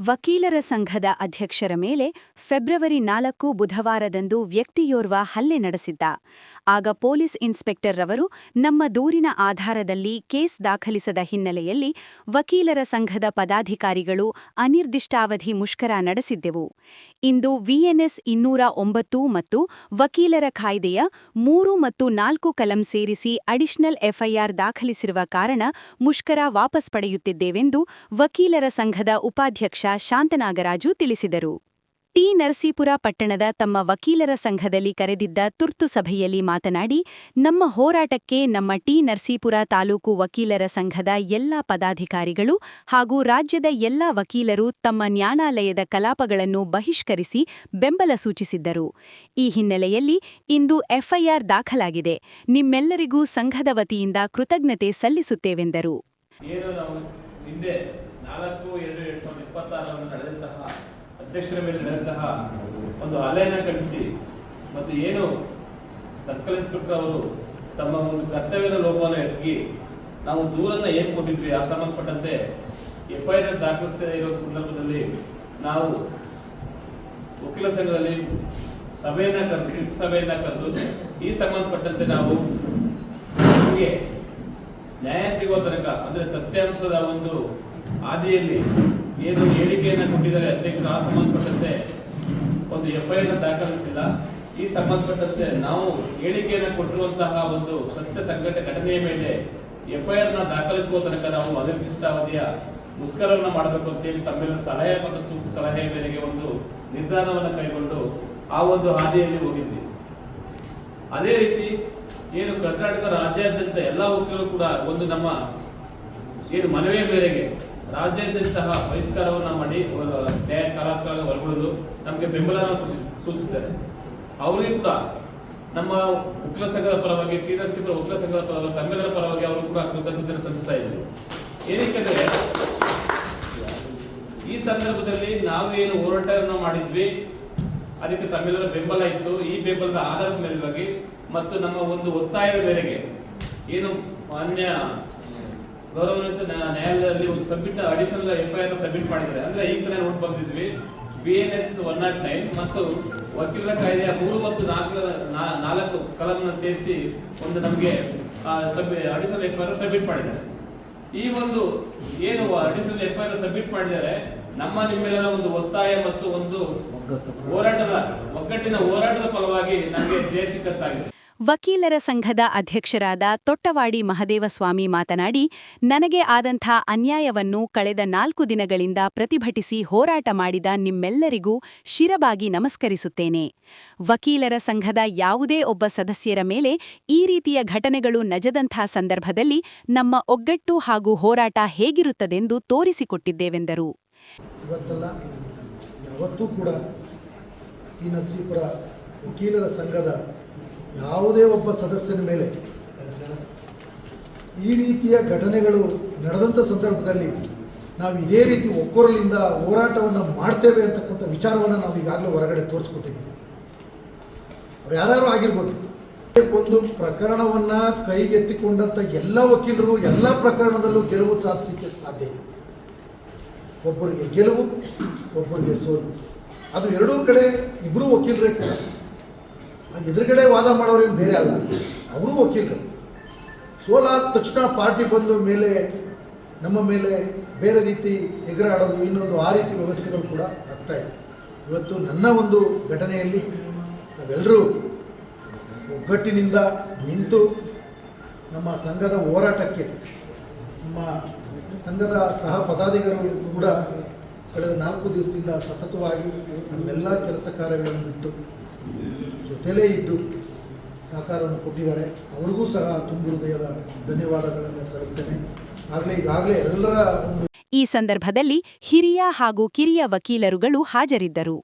ವಕೀಲರ ಸಂಘದ ಅಧ್ಯಕ್ಷರ ಮೇಲೆ ಫೆಬ್ರವರಿ 4 ಬುಧವಾರದಂದು ವ್ಯಕ್ತಿಯೋರ್ವ ಹಲ್ಲೆ ನಡೆಸಿದ್ದ. ಆಗ ಪೊಲೀಸ್ ಇನ್ಸ್ಪೆಕ್ಟರ್ ರವರು ನಮ್ಮ ದೂರಿನ ಆಧಾರದಲ್ಲಿ ಕೇಸ್ ದಾಖಲಿಸದ ಹಿನ್ನೆಲೆಯಲ್ಲಿ ವಕೀಲರ ಸಂಘದ ಪದಾಧಿಕಾರಿಗಳು ಅನಿರ್ದಿಷ್ಟಾವಧಿ ಮುಷ್ಕರ ನಡೆಸಿದ್ದೆವು. ಇಂದು ವಿಎನ್ಎಸ್ 209 ಮತ್ತು ವಕೀಲರ ಕಾಯ್ದೆಯ 3 ಮತ್ತು 4 ಕಲಂ ಸೇರಿಸಿ ಅಡಿಷನಲ್ ಎಫ್ಐಆರ್ ದಾಖಲಿಸಿರುವ ಕಾರಣ ಮುಷ್ಕರ ವಾಪಸ್ ಪಡೆಯುತ್ತಿದ್ದೇವೆಂದು ವಕೀಲರ ಸಂಘದ ಉಪಾಧ್ಯಕ್ಷ ಶಾಂತನಾಗರಾಜು ತಿಳಿಸಿದರು. ಟಿ. ನರಸೀಪುರ ಪಟ್ಟಣದ ತಮ್ಮ ವಕೀಲರ ಸಂಘದಲ್ಲಿ ಕರೆದಿದ್ದ ತುರ್ತು ಸಭೆಯಲ್ಲಿ ಮಾತನಾಡಿ, ನಮ್ಮ ಹೋರಾಟಕ್ಕೆ ನಮ್ಮ ಟಿ. ನರಸೀಪುರ ತಾಲೂಕು ವಕೀಲರ ಸಂಘದ ಎಲ್ಲ ಪದಾಧಿಕಾರಿಗಳು ಹಾಗೂ ರಾಜ್ಯದ ಎಲ್ಲ ವಕೀಲರು ತಮ್ಮ ನ್ಯಾಯಾಲಯದ ಕಲಾಪಗಳನ್ನು ಬಹಿಷ್ಕರಿಸಿ ಬೆಂಬಲ ಸೂಚಿಸಿದ್ದರು. ಈ ಹಿನ್ನೆಲೆಯಲ್ಲಿ ಇಂದು ಎಫ್ಐಆರ್ ದಾಖಲಾಗಿದೆ. ನಿಮ್ಮೆಲ್ಲರಿಗೂ ಸಂಘದ ವತಿಯಿಂದ ಕೃತಜ್ಞತೆ ಸಲ್ಲಿಸುತ್ತೇವೆಂದರು. 4/2/2026 ನಡೆದಂತಹ ಅಧ್ಯಕ್ಷರ ಮೇಲೆ ನಡೆದಂತಹ ಒಂದು ಹಲ್ಲೆಯನ್ನು ಖಂಡಿಸಿ ಮತ್ತು ಏನು ಸರ್ಕಲ್ ಇನ್ಸ್ಪೆಕ್ಟರ್ ಅವರು ತಮ್ಮ ಒಂದು ಕರ್ತವ್ಯದ ಲೋಪವನ್ನು ಎಸಗಿ ನಾವು ದೂರನ್ನು ಏನು ಕೊಟ್ಟಿದ್ವಿ ಆ ಸಂಬಂಧಪಟ್ಟಂತೆ ಎಫ್ಐಆರ್ ದಾಖಲಿಸದೇ ಇರೋ ಸಂದರ್ಭದಲ್ಲಿ ನಾವು ವಕೀಲ ಸಂಘದಲ್ಲಿ ಸಭೆಯನ್ನು ಕರೆದು ಈ ಸಂಬಂಧಪಟ್ಟಂತೆ ನಾವು ನಮಗೆ ನ್ಯಾಯ ಸಿಗುವ ತನಕ ಅಂದರೆ ಸತ್ಯಾಂಶದ ಒಂದು ಹಾದಿಯಲ್ಲಿ ಏನು ಹೇಳಿಕೆಯನ್ನು ಕೊಟ್ಟಿದ್ದಾರೆ ಅಧ್ಯಕ್ಷರು ಆ ಸಂಬಂಧಪಟ್ಟಂತೆ ಒಂದು ಎಫ್ಐಆರ್ ದಾಖಲಿಸಿಲ್ಲ. ಈ ಸಂಬಂಧಪಟ್ಟಂತೆ ನಾವು ಹೇಳಿಕೆಯನ್ನು ಕೊಟ್ಟಿರುವಂತಹ ಒಂದು ಸತ್ಯ ಸಂಘಟ ಘಟನೆಯ ಮೇಲೆ ಎಫ್ಐಆರ್ನ ದಾಖಲಿಸುವ ತನಕ ನಾವು ಅನಿರ್ದಿಷ್ಟಾವಧಿಯ ಮುಷ್ಕರವನ್ನು ಮಾಡಬೇಕು ಅಂತೇಳಿ ತಮ್ಮೆಲ್ಲ ಸಲಹೆ ಮತ್ತು ಸೂಕ್ತ ಸಲಹೆಯ ಮೇರೆಗೆ ಒಂದು ನಿರ್ಧಾರವನ್ನು ಕೈಗೊಂಡು ಆ ಒಂದು ಹಾದಿಯಲ್ಲಿ ಹೋಗಿದ್ವಿ. ಅದೇ ರೀತಿ ಏನು ಕರ್ನಾಟಕ ರಾಜ್ಯಾದ್ಯಂತ ಎಲ್ಲ ವಕೀಲರು ಕೂಡ ಒಂದು ನಮ್ಮ ಏನು ಮನವಿಯ ಮೇರೆಗೆ ರಾಜ್ಯಾದ್ಯಂತಹ ಬಹಿಷ್ಕಾರವನ್ನು ಮಾಡಿ ನ್ಯಾಯ ಕಲಾಪಕ್ಕೆ ಒಳಗೊಳ್ಳಲು ನಮಗೆ ಬೆಂಬಲವನ್ನು ಸೂಚಿಸಿದ್ದಾರೆ. ಅವರಿಗೂ ಕೂಡ ನಮ್ಮ ವಕೀಲ ಸಂಘದ ಪರವಾಗಿ ಟಿ. ನರಸೀಪುರ ವಕೀಲ ಸಂಘದ ಪರವಾಗಿ ತಮ್ಮೆಲ್ಲರ ಪರವಾಗಿ ಅವರು ಕೂಡ ಕೃತಜ್ಞತೆ ಸಲ್ಲಿಸ್ತಾ ಇದ್ದೀವಿ. ಏನಕ್ಕೆಂದರೆ ಈ ಸಂದರ್ಭದಲ್ಲಿ ನಾವೇನು ಹೋರಾಟವನ್ನು ಮಾಡಿದ್ವಿ ಅದಕ್ಕೆ ತಮ್ಮೆಲ್ಲರ ಬೆಂಬಲ ಇತ್ತು. ಈ ಬೆಂಬಲದ ಆಧಾರದ ಮೇಲವಾಗಿ ಮತ್ತು ನಮ್ಮ ಒಂದು ಒತ್ತಾಯದ ಮೇರೆಗೆ ಏನು ಮಾನ್ಯ ಗೌರವಾನ್ವಿತ ನ್ಯಾಯಾಲಯದಲ್ಲಿ ಒಂದು ಅಡಿಷನಲ್ ಎಫ್ಐಆರ್ ಸಬ್ಮಿಟ್ ಮಾಡಿದ್ದಾರೆ. ಅಂದ್ರೆ ಈ ತರ ನೋಟ್ ಬಂದಿದ್ವಿ. ಬಿಎನ್ಎಸ್ 109 ಮತ್ತು ವಕೀಲರ ಕಾಯ್ದೆಯ 3 ಮತ್ತು 4 ಕಲಂನ ಸೇರಿಸಿ ಒಂದು ನಮಗೆ ಅಡಿಷನಲ್ ಎಫ್ಐಆರ್ ಸಬ್ಮಿಟ್ ಮಾಡಿದ್ದಾರೆ. ಈ ಒಂದು ಏನು ಅಡಿಷನಲ್ ಎಫ್ಐಆರ್ ಸಬ್ಮಿಟ್ ಮಾಡಿದ್ದಾರೆ ನಿಮ್ಮೆಲ್ಲರ ಒಂದು ಒತ್ತಾಯ ಮತ್ತು ಒಂದು ಒಗ್ಗಟ್ಟಿನ ಹೋರಾಟದ ಫಲವಾಗಿ ನಮಗೆ ಜಯ ಸಿಕ್ಕಂತಾಗಿದೆ. ವಕೀಲರ ಸಂಘದ ಅಧ್ಯಕ್ಷರಾದ ತೊಟ್ಟವಾಡಿ ಮಹದೇವಸ್ವಾಮಿ ಮಾತನಾಡಿ, ನನಗೆ ಆದಂಥ ಅನ್ಯಾಯವನ್ನು ಕಳೆದ 4 ದಿನಗಳಿಂದ ಪ್ರತಿಭಟಿಸಿ ಹೋರಾಟ ಮಾಡಿದ ನಿಮ್ಮೆಲ್ಲರಿಗೂ ಶಿರಬಾಗಿ ನಮಸ್ಕರಿಸುತ್ತೇನೆ. ವಕೀಲರ ಸಂಘದ ಯಾವುದೇ ಒಬ್ಬ ಸದಸ್ಯರ ಮೇಲೆ ಈ ರೀತಿಯ ಘಟನೆಗಳು ನಜದಂಥ ಸಂದರ್ಭದಲ್ಲಿ ನಮ್ಮ ಒಗ್ಗಟ್ಟು ಹಾಗೂ ಹೋರಾಟ ಹೇಗಿರುತ್ತದೆಂದು ತೋರಿಸಿಕೊಟ್ಟಿದ್ದೇವೆಂದರು. ಯಾವತ್ತೂ ಕೂಡ ಈ ನರಸೀಪುರ ವಕೀಲರ ಸಂಘದ ಯಾವುದೇ ಒಬ್ಬ ಸದಸ್ಯನ ಮೇಲೆ ಈ ರೀತಿಯ ಘಟನೆಗಳು ನಡೆದಂಥ ಸಂದರ್ಭದಲ್ಲಿ ನಾವು ಇದೇ ರೀತಿ ಒಕ್ಕೊರಲಿಂದ ಹೋರಾಟವನ್ನು ಮಾಡ್ತೇವೆ ಅಂತಕ್ಕಂಥ ವಿಚಾರವನ್ನು ನಾವು ಈಗಾಗಲೇ ಹೊರಗಡೆ ತೋರಿಸ್ಕೊಟ್ಟಿದ್ದೀವಿ. ಅವ್ರು ಯಾರು ಆಗಿರ್ಬೋದು. ಒಂದು ಪ್ರಕರಣವನ್ನು ಕೈಗೆತ್ತಿಕೊಂಡಂಥ ಎಲ್ಲ ವಕೀಲರು ಎಲ್ಲ ಪ್ರಕರಣದಲ್ಲೂ ಗೆಲುವು ಸಾಧಿಸಲಿಕ್ಕೆ ಸಾಧ್ಯ ಇದೆ. ಒಬ್ಬರಿಗೆ ಗೆಲುವು, ಒಬ್ಬರಿಗೆ ಸೋಲು. ಅದು ಎರಡೂ ಕಡೆ ಇಬ್ಬರೂ ವಕೀಲರೇ ಕೂಡ. ಎದುರುಗಡೆ ವಾದ ಮಾಡೋರೇನು ಬೇರೆ ಅಲ್ಲ, ಅವರು ವಕೀಲರು. ಸೋಲಾದ ತಕ್ಷಣ ಪಾರ್ಟಿ ಬಂದ ಮೇಲೆ ನಮ್ಮ ಮೇಲೆ ಬೇರೆ ರೀತಿ ಎಗರಾಡೋದು ಇನ್ನೊಂದು ಆ ರೀತಿ ವ್ಯವಸ್ಥೆಗಳು ಕೂಡ ಆಗ್ತಾ ಇದೆ. ಇವತ್ತು ನನ್ನ ಒಂದು ಘಟನೆಯಲ್ಲಿ ನಾವೆಲ್ಲರೂ ಒಗ್ಗಟ್ಟಿನಿಂದ ನಿಂತು ನಮ್ಮ ಸಂಘದ ಹೋರಾಟಕ್ಕೆ ನಮ್ಮ ಸಂಘದ ಸಹ ಪದಾಧಿಕಾರಿಗಳು ಕೂಡ ಕಳೆದ 4 ದಿವಸದಿಂದ ಸತತವಾಗಿ ನಮ್ಮೆಲ್ಲ ಕೆಲಸ ಕಾರ್ಯಗಳನ್ನು ಬಿಟ್ಟು ಜೊತೆಲೇ ಇದ್ದು ಸಹಕಾರವನ್ನು ಕೊಟ್ಟಿದ್ದಾರೆ. ಅವ್ರಿಗೂ ಸಹ ತುಂಬ ಹೃದಯದ ಧನ್ಯವಾದಗಳನ್ನು ಸಲ್ಲಿಸ್ತೇನೆ. ಈಗಾಗಲೇ ಎಲ್ಲರ ಒಂದು ಈ ಸಂದರ್ಭದಲ್ಲಿ ಹಿರಿಯ ಹಾಗೂ ಕಿರಿಯ ವಕೀಲರುಗಳು ಹಾಜರಿದ್ದರು.